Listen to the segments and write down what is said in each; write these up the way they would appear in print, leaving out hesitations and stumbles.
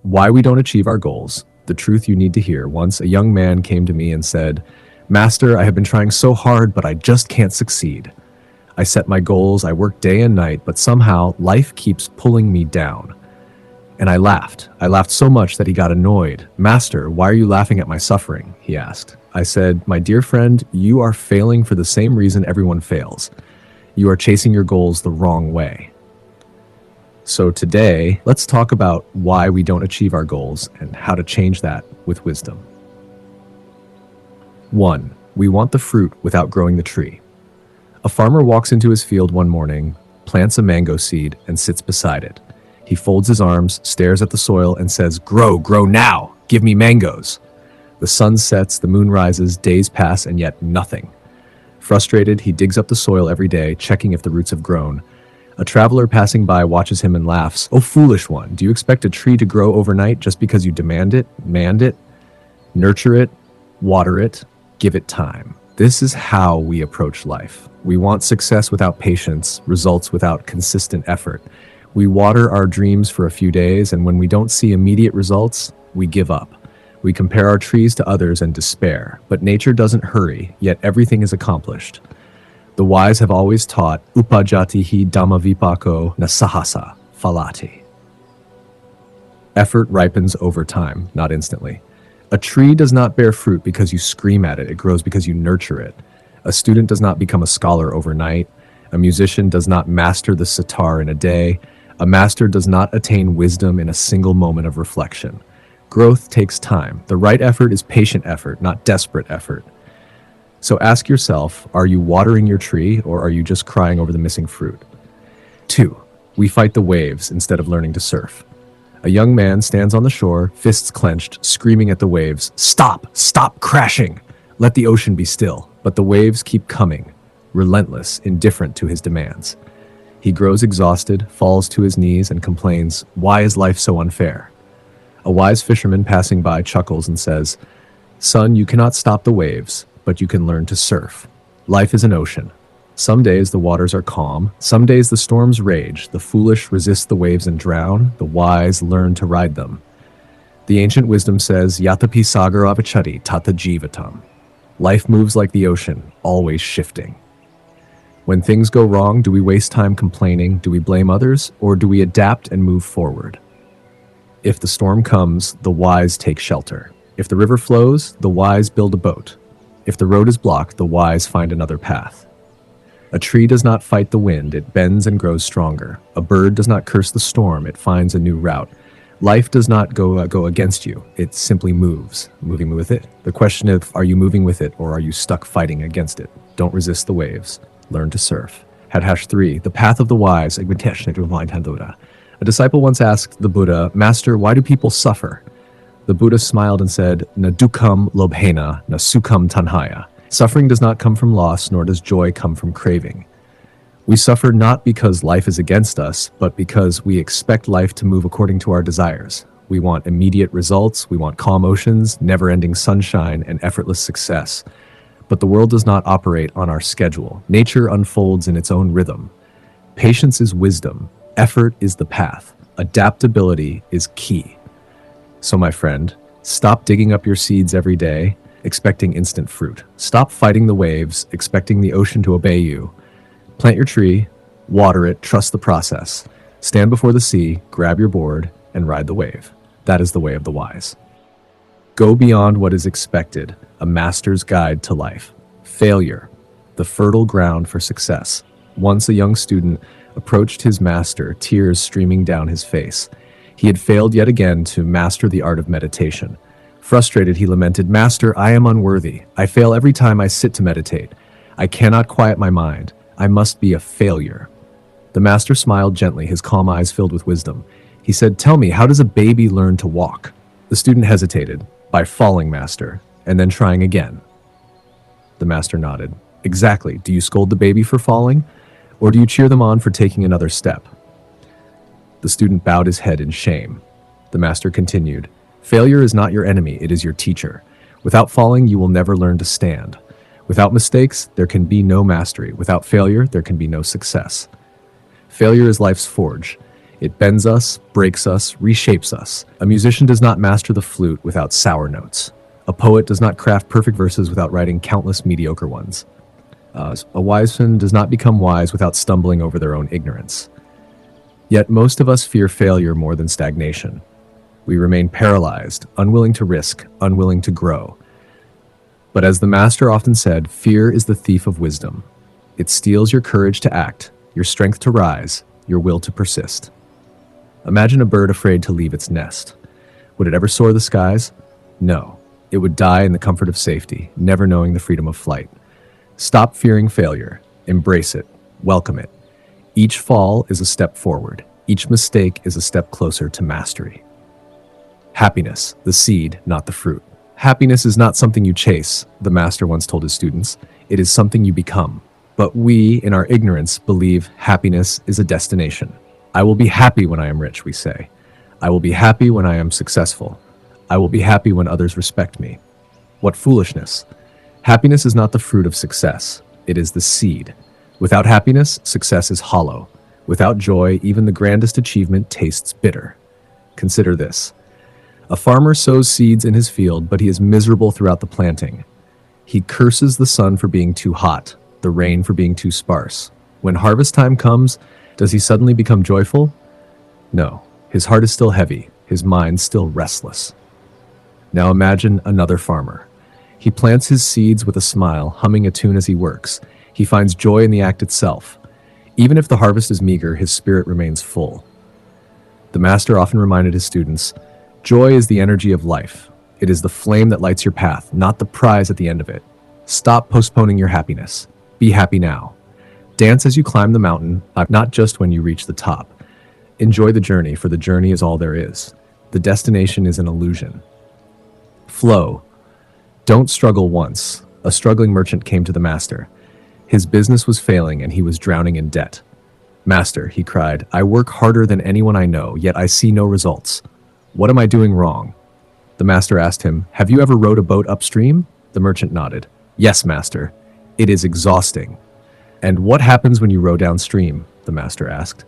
Why we don't achieve our goals, the truth you need to hear. Once a young man came to me and said, "Master, I have been trying so hard, but I just can't succeed. I set my goals, I work day and night, but somehow life keeps pulling me down." And I laughed. I laughed so much that he got annoyed. "Master, why are you laughing at my suffering?" he asked. I said, "My dear friend, you are failing for the same reason everyone fails. You are chasing your goals the wrong way." So today, let's talk about why we don't achieve our goals and how to change that with wisdom. 1. We want the fruit without growing the tree. A farmer walks into his field one morning, plants a mango seed, and sits beside it. He folds his arms, stares at the soil, and says, "Grow, grow now! Give me mangoes!" The sun sets, the moon rises, days pass, and yet nothing. Frustrated, he digs up the soil every day, checking if the roots have grown. A traveler passing by watches him and laughs. "Oh, foolish one, do you expect a tree to grow overnight just because you demand it, nurture it, water it, give it time?" This is how we approach life. We want success without patience, results without consistent effort. We water our dreams for a few days, and when we don't see immediate results, we give up. We compare our trees to others and despair, but nature doesn't hurry, yet everything is accomplished. The wise have always taught, "Upajatihi dhammavipako nasahasa phalati." Effort ripens over time, not instantly. A tree does not bear fruit because you scream at it, it grows because you nurture it. A student does not become a scholar overnight. A musician does not master the sitar in a day. A master does not attain wisdom in a single moment of reflection. Growth takes time. The right effort is patient effort, not desperate effort. So ask yourself, are you watering your tree or are you just crying over the missing fruit? 2. We fight the waves instead of learning to surf. A young man stands on the shore, fists clenched, screaming at the waves, "Stop! Stop crashing! Let the ocean be still." But the waves keep coming, relentless, indifferent to his demands. He grows exhausted, falls to his knees, and complains, "Why is life so unfair?" A wise fisherman passing by chuckles and says, "Son, you cannot stop the waves, but you can learn to surf. Life is an ocean. Some days the waters are calm, some days the storms rage. The foolish resist the waves and drown, the wise learn to ride them." The ancient wisdom says, "Yatapi sagara avachati tata jivatam." Life moves like the ocean, always shifting. When things go wrong, do we waste time complaining? Do we blame others? Or do we adapt and move forward? If the storm comes, the wise take shelter. If the river flows, the wise build a boat. If the road is blocked, the wise find another path. A tree does not fight the wind, it bends and grows stronger. A bird does not curse the storm, it finds a new route. Life does not go against you, it simply moves, moving with it. The question is, are you moving with it or are you stuck fighting against it? Don't resist the waves, learn to surf. #3, the path of the wise. A disciple once asked the Buddha, "Master, why do people suffer?" The Buddha smiled and said, "Na dukkam lobhena, na sukham tanhaya." Suffering does not come from loss, nor does joy come from craving. We suffer not because life is against us, but because we expect life to move according to our desires. We want immediate results, we want calm oceans, never-ending sunshine, and effortless success. But the world does not operate on our schedule. Nature unfolds in its own rhythm. Patience is wisdom. Effort is the path. Adaptability is key. So my friend, stop digging up your seeds every day, expecting instant fruit. Stop fighting the waves, expecting the ocean to obey you. Plant your tree, water it, trust the process. Stand before the sea, grab your board, and ride the wave. That is the way of the wise. Go beyond what is expected, a master's guide to life. Failure, the fertile ground for success. Once a young student approached his master, tears streaming down his face. He had failed yet again to master the art of meditation. Frustrated, he lamented, "Master, I am unworthy. I fail every time I sit to meditate. I cannot quiet my mind. I must be a failure." The master smiled gently, his calm eyes filled with wisdom. He said, "Tell me, how does a baby learn to walk?" The student hesitated. "By falling, master, and then trying again." The master nodded. "Exactly. Do you scold the baby for falling? Or do you cheer them on for taking another step?" The student bowed his head in shame. The master continued, "Failure is not your enemy, it is your teacher. Without falling, you will never learn to stand. Without mistakes, there can be no mastery. Without failure, there can be no success. Failure is life's forge. It bends us, breaks us, reshapes us. A musician does not master the flute without sour notes. A poet does not craft perfect verses without writing countless mediocre ones. A wise man does not become wise without stumbling over their own ignorance. Yet most of us fear failure more than stagnation. We remain paralyzed, unwilling to risk, unwilling to grow. But as the master often said, fear is the thief of wisdom. It steals your courage to act, your strength to rise, your will to persist. Imagine a bird afraid to leave its nest. Would it ever soar the skies? No. It would die in the comfort of safety, never knowing the freedom of flight. Stop fearing failure. Embrace it. Welcome it. Each fall is a step forward. Each mistake is a step closer to mastery. Happiness, the seed, not the fruit. Happiness is not something you chase, the master once told his students. It is something you become. But we, in our ignorance, believe happiness is a destination. I will be happy when I am rich, we say. I will be happy when I am successful. I will be happy when others respect me. What foolishness! Happiness is not the fruit of success. It is the seed. Without happiness, success is hollow. Without joy, even the grandest achievement tastes bitter. Consider this. A farmer sows seeds in his field, but he is miserable throughout the planting. He curses the sun for being too hot, the rain for being too sparse. When harvest time comes, does he suddenly become joyful? No. His heart is still heavy, his mind still restless. Now imagine another farmer. He plants his seeds with a smile, humming a tune as he works. He finds joy in the act itself. Even if the harvest is meager, his spirit remains full. The master often reminded his students, joy is the energy of life. It is the flame that lights your path, not the prize at the end of it. Stop postponing your happiness. Be happy now. Dance as you climb the mountain, not just when you reach the top. Enjoy the journey, for the journey is all there is. The destination is an illusion. Flow. Don't struggle once. A struggling merchant came to the master. His business was failing and he was drowning in debt. Master, he cried, I work harder than anyone I know, yet I see no results. What am I doing wrong? The master asked him, have you ever rowed a boat upstream? The merchant nodded. Yes, master. It is exhausting. And what happens when you row downstream? The master asked.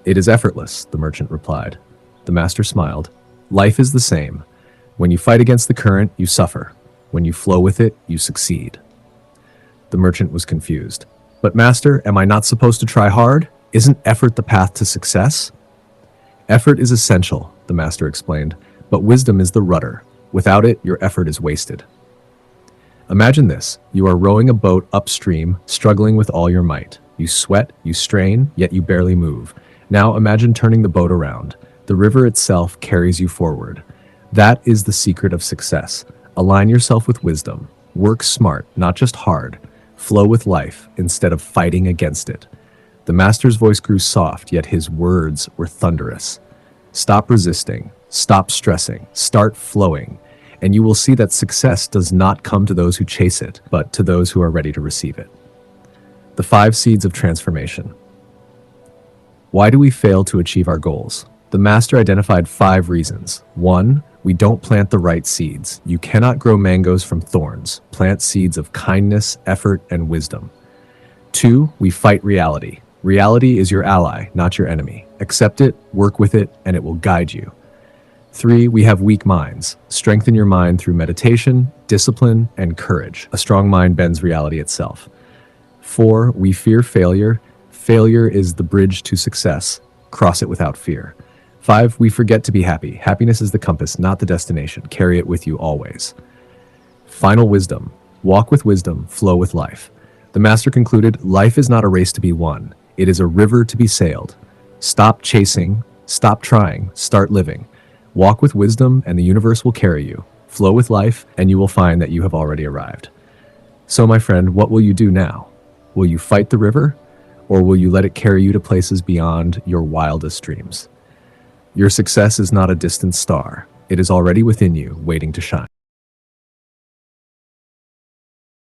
It is effortless, the merchant replied. The master smiled. Life is the same. When you fight against the current, you suffer. When you flow with it, you succeed. The merchant was confused. But master, am I not supposed to try hard? Isn't effort the path to success? Effort is essential, the master explained, but wisdom is the rudder. Without it, your effort is wasted. Imagine this. You are rowing a boat upstream, struggling with all your might. You sweat, you strain, yet you barely move. Now imagine turning the boat around. The river itself carries you forward. That is the secret of success. Align yourself with wisdom. Work smart, not just hard. Flow with life instead of fighting against it. The master's voice grew soft, yet his words were thunderous. Stop resisting. Stop stressing. Start flowing. And you will see that success does not come to those who chase it, but to those who are ready to receive it. The 5 seeds of transformation. Why do we fail to achieve our goals? The master identified 5 reasons. 1. We don't plant the right seeds. You cannot grow mangoes from thorns. Plant seeds of kindness, effort, and wisdom. 2. We fight reality. Reality is your ally, not your enemy. Accept it, work with it, and it will guide you. 3. We have weak minds. Strengthen your mind through meditation, discipline, and courage. A strong mind bends reality itself. 4. We fear failure. Failure is the bridge to success. Cross it without fear. 5. We forget to be happy. Happiness is the compass, not the destination. Carry it with you always. Final wisdom. Walk with wisdom, flow with life. The master concluded, life is not a race to be won. It is a river to be sailed. Stop chasing, stop trying, start living. Walk with wisdom and the universe will carry you. Flow with life and you will find that you have already arrived. So my friend, what will you do now? Will you fight the river or will you let it carry you to places beyond your wildest dreams? Your success is not a distant star. It is already within you, waiting to shine.